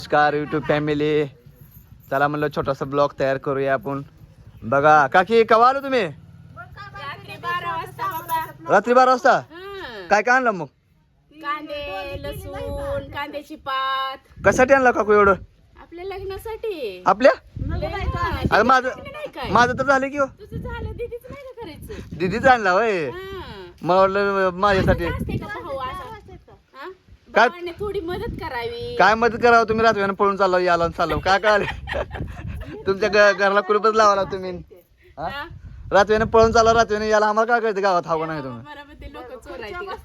नमस्कार YouTube family. चला म्हणलं छोटासा ब्लॉग तयार करूया आपण. बघा काकी केव्हा आलो तुम्ही? रात्री 12 वाजता बाबा. रात्री 12 वाजता. हं. काय काय आणलं मग? कांदे, लसूण, कांद्याची पात कशासाठी आणलं काकू एवढं? आपल्या लग्नासाठी. आपल्या लग्न- अरे माझं नाही काय? माझं तर झालं की हो. तुझं झालं दीदीच नाही का करायचं? दीदीच आणला होय. हं. मला वाटलं माझ्यासाठी. असते का भाऊ असा? हं? काय? भावाने थोडी मदत करावी. काय मदत करावं तुम्ही? रात्रीनं पळून चाललो याला चाललो काय कळाले? तुमच्या घराला कुलपच लावला तुम्ही. हा? हं? रात्रीनं पळून चालला रात्रीनं याला आम्हाला काय कळतं गावात हवं नाही तुम्ही. मला म्हणते लोक चोरायची का?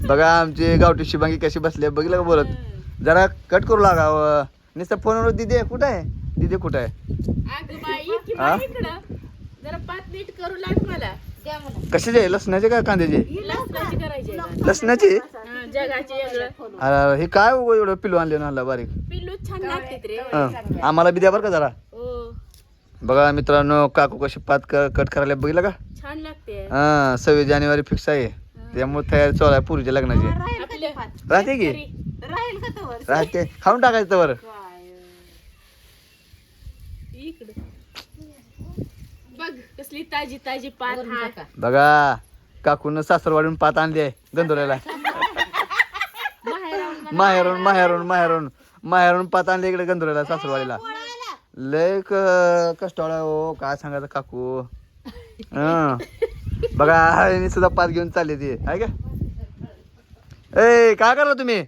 बघा आमची गावठी शिबांगी कशी बसली आहे बघितलं का बोलत. जरा कट करू लागावं. नुसतं फोनवर दिदी कुठं आहे? दिदी कुठं आहे? अगं बाई की हा? बाई इकडं जरा पात नीट करू लाग मला. कशाचे लसणाचे का कांद्याचे? लसणाची करायची आहे का? लसणाचे? हं, जगाची वेगळं. अरे हे काय उगं एवढं पिलू आणले ना बारीक. पिल्लू छान लागते रे. हं. आम्हाला बी द्या बरं का जरा. हो बघा मित्रांनो काकू कशी पात कट करायला बघितलं का? छान लागते. हा 26 जानेवारी फिक्स आहे. त्यामुळे तयारी चालू आहे पुरीच्या लग्नाची. आपल्या राहते की राहील का तवर? राहते खाऊन टाकायचं वर. इकडे बघ कसली ताजी ताजी पात हा. बघा काकून सासरवाडून पात आणली आहे गंधोऱ्याला. माहेरून माहेरून माहेरून माहेरून पात आणली इकडे गंधोऱ्याला सासरवाडीला. लय कष्टाळा हो काय सांगायचं काकू. हं बघा हिने सुद्धा पात घेऊन चालली ती आहे का? ए काय करला तुम्ही?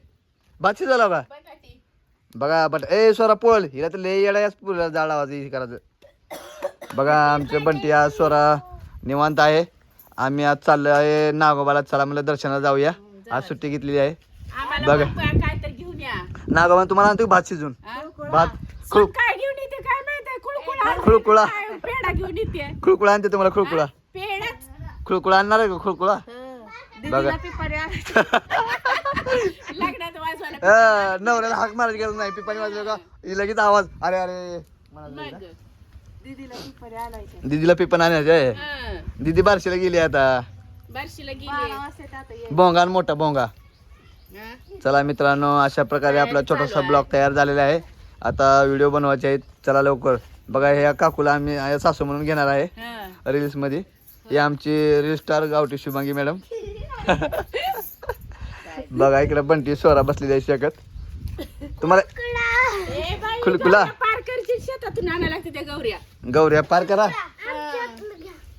भात झाला का? बटाटी. बघा बट ए स्वरा पोळ हिला तर लय येडा याच पुरीला जाळ लावायचं हे करायचं. बघा आमचे बंटी आज स्वरा निवांत आहे. आम्ही आज चाललो आहे नागोबाला. चला म्हणलं दर्शनाला जाऊया. आज सुट्टी घेतलेली आहे. आम्हाला बघा. मग काय तर घेऊन या. नागोबा तुम्हाला आणतो भात शिजून. हा? भात सून काय घेऊन येते काय माहिती? खुळखुळा. खुळखुळा. काय पेढा घेऊन येते. खुळकुळा आणते तुम्हाला खुळकुळा. पेढाच. खुळकुळा आणणार आहे का खुळकुळा? बघा लग्नात वाजवायला. नवऱ्याला हाक मारायची गरज नाही. पिपाणी वाजलं का ही लगेच आवाज अरे अरे मग. दीदीला पिपण आणायचे. हं. दीदी बारशीला गेली आता. बार्शीला गेली. भोंगा मोठा भोंगा. हं? चला मित्रांनो अशा प्रकारे आपला छोटासा ब्लॉग तयार झालेला आहे. आता व्हिडिओ बनवायचे आहेत. चला लवकर. बघा ह्या काकूला आम्ही सासू म्हणून घेणार आहे हं. रील्स मध्ये. ही आमची रील स्टार गावठी शुभांगी मॅडम. बघा इकडे बंटी स्वरा बसलेली आहे शकत तुम्हाला. ए बाई, खुलखुला. गौऱ्या पार करशील शेतातून आणायला लागते त्या गौऱ्या. गौऱ्या पार करा.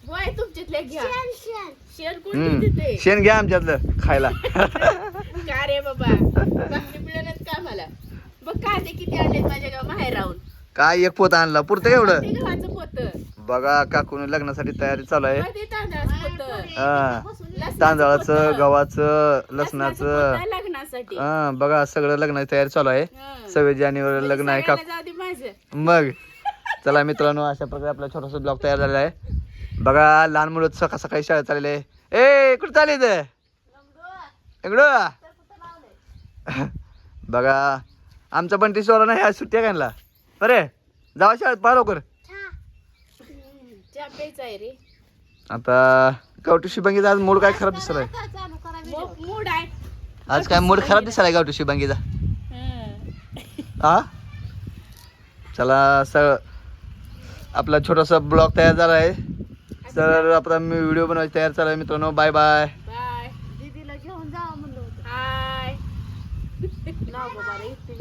होय तुमच्यातले घ्या. शेण कोण देते? शेण घ्या आमच्यातलं खायला. का रे बाबा बाकी मिळणार का मला? बघ कांदे किती आणले माझ्या गाव माहेर राहून. काय एक पोत आणला पुरतं एवढं. ते गव्हाचं पोतं. बघा काकून लग्नासाठी तयारी चालू आहे. मध्ये तांदळाचं पोतं. हा तांदळाचं गव्हाचं लसणाचं. लग्नासाठी. हा बघा सगळं लग्नाची तयारी चालू आहे. हं. 26 जानेवारी लग्न आहे का? सगळ्याला जाऊ दे माझं. मग चला मित्रांनो अशा प्रकारे आपला छोटासा ब्लॉग तयार झालेला आहे. बघा लहान मुलं सकाळ सकाळी शाळेत चाललेले आहे. ए कुठं चालले ते इकडं? बघा आमचा बंटी सोरा नाही आज सुट्ट्या घालला. अरे जावा शाळेत पहा लवकर. चहा प्यायचा आहे रे. आता गावठी शिबांगीचा आज मूड काय खराब दिसत आहे. मूड आहे. आज काय मूड खराब दिसत आहे गावठी शिबांगीचा. हं. हा चला आपला छोटासा ब्लॉग तयार झाला आहे. तर आपला मी व्हिडिओ बनवायची तयार झाला आहे मित्रांनो. Bye bye. बाय. दीदीला घेऊन जा म्हणलं होतं. हाय.